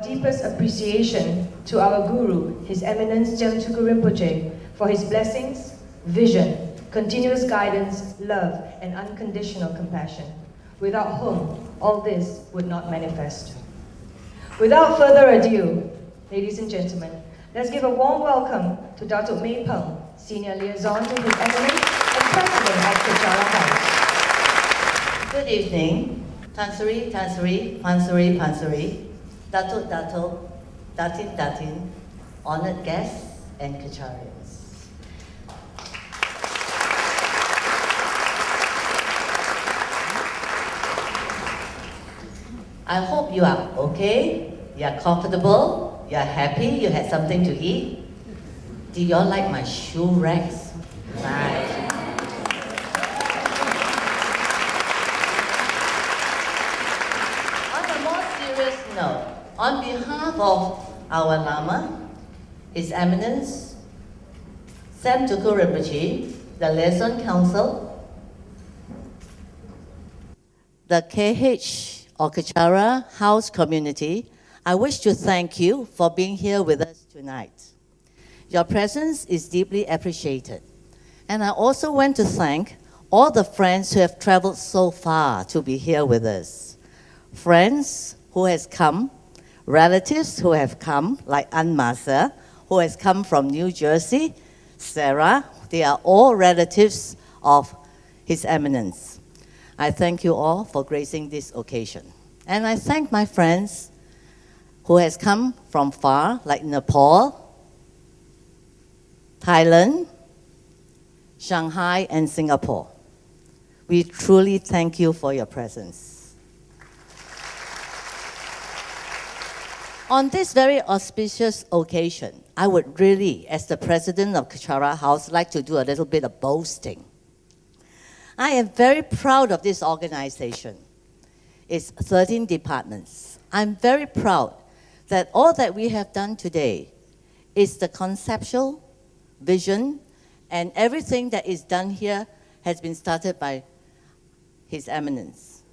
deepest appreciation to our Guru, His Eminence Tsem Rinpoche, for his blessings, vision, continuous guidance, love, and unconditional compassion, without whom all this would not manifest. Without further ado, ladies and gentlemen, let's give a warm welcome to Datuk Mei Peng, Senior Liaison to His Eminence and President of Kechara House. Good evening, Tansuri, Pansuri, Datuk, Datin, honored guests, and Kecharians. I hope you are okay, you are comfortable, you are happy, you had something to eat. Do you all like my shoe racks? Right. On a more serious note, on behalf of our Lama, His Eminence, Tsem Rinpoche, the Liaison Council, the KH or Kechara House community, I wish to thank you for being here with us tonight. Your presence is deeply appreciated. And I also want to thank all the friends who have traveled so far to be here with us. Friends who has come, relatives who have come, like Aunt Martha, who has come from New Jersey, Sarah, they are all relatives of His Eminence. I thank you all for gracing this occasion. And I thank my friends who has come from far, like Nepal, Thailand, Shanghai, and Singapore. We truly thank you for your presence. On this very auspicious occasion, I would really, as the president of Kechara House, like to do a little bit of boasting. I am very proud of this organization. It's 13 departments. I'm very proud that all that we have done today is the conceptual vision, and everything that is done here has been started by His Eminence.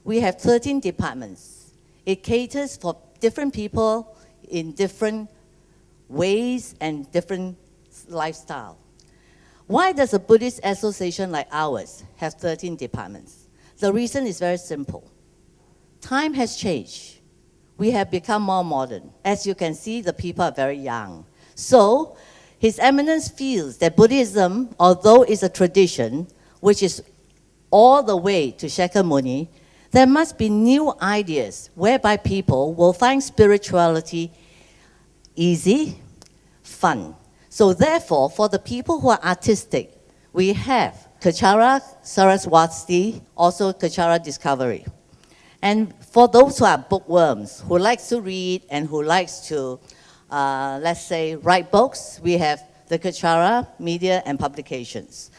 We have 13 departments. It caters for different people in different ways and different lifestyle. Why does a Buddhist association like ours have 13 departments? The reason is very simple. Time has changed. We have become more modern. As you can see, the people are very young. So, His Eminence feels that Buddhism, although it's a tradition, which is all the way to Shakyamuni, there must be new ideas whereby people will find spirituality easy, fun. So therefore, for the people who are artistic, we have Kechara Saraswati, also Kechara Discovery. And for those who are bookworms, who likes to read and who likes to, let's say, write books, we have the Kechara Media and Publications.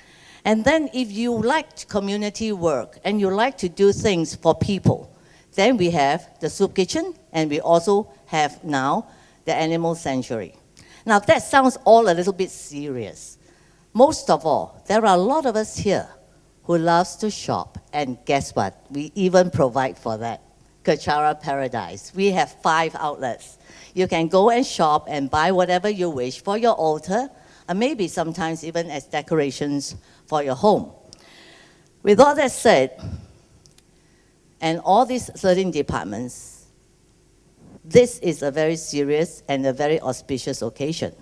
And then if you like community work and you like to do things for people, then we have the Soup Kitchen, and we also have now the Animal Sanctuary. Now that sounds all a little bit serious. Most of all, there are a lot of us here who loves to shop, and guess what? We even provide for that. Kechara Paradise. We have 5 outlets. You can go and shop and buy whatever you wish for your altar, and maybe sometimes even as decorations for your home. With all that said, and all these 13 departments, this is a very serious and a very auspicious occasion.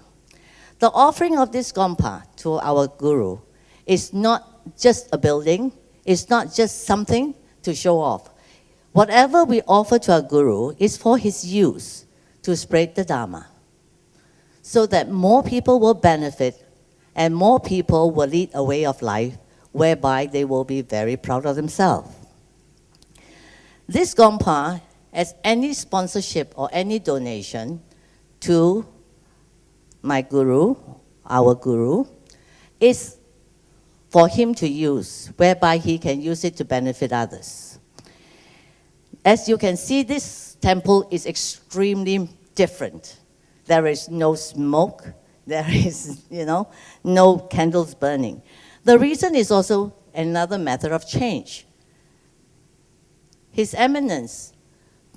The offering of this Gompa to our Guru is not just a building, it's not just something to show off. Whatever we offer to our Guru is for his use to spread the Dharma, so that more people will benefit and more people will lead a way of life whereby they will be very proud of themselves. This Gompa, as any sponsorship or any donation to my Guru, our Guru, is for him to use, whereby he can use it to benefit others. As you can see, this temple is extremely different. There is no smoke, there is, no candles burning. The reason is also another matter of change. His Eminence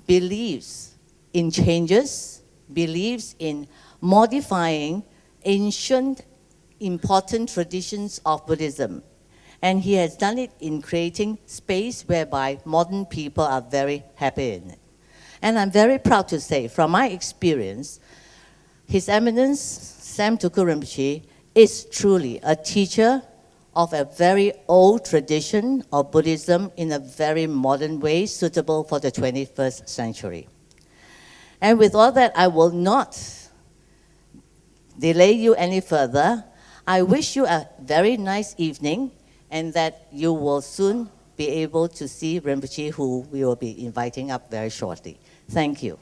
believes in changes, believes in modifying ancient, important traditions of Buddhism. And he has done it in creating space whereby modern people are very happy in it. And I'm very proud to say, from my experience, His Eminence Tsem Tulku Rinpoche is truly a teacher of a very old tradition of Buddhism in a very modern way, suitable for the 21st century. And with all that, I will not delay you any further. I wish you a very nice evening, and that you will soon be able to see Rinpoche, who we will be inviting up very shortly. Thank you.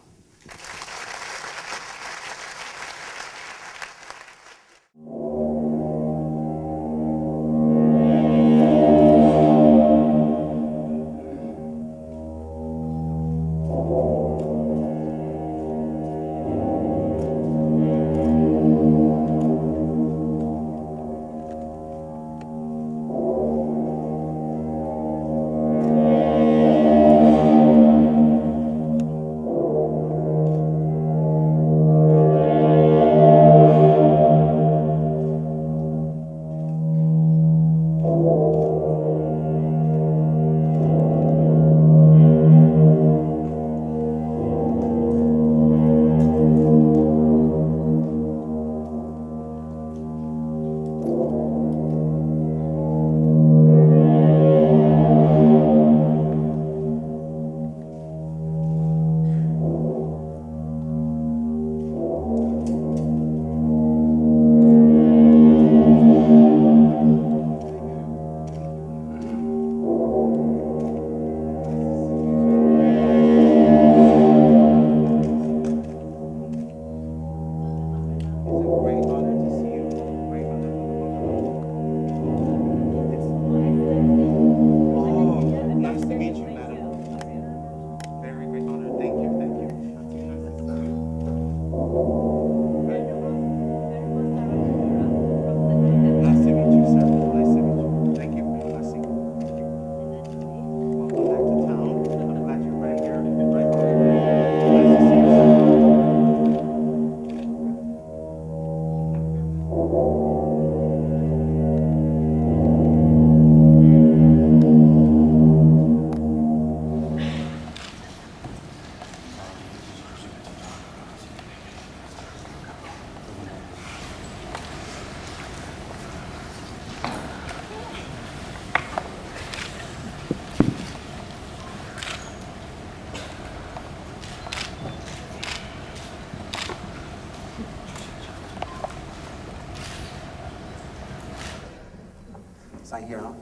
Sign here, huh?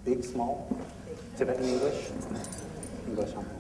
Big, small, Tibetan English, English, huh?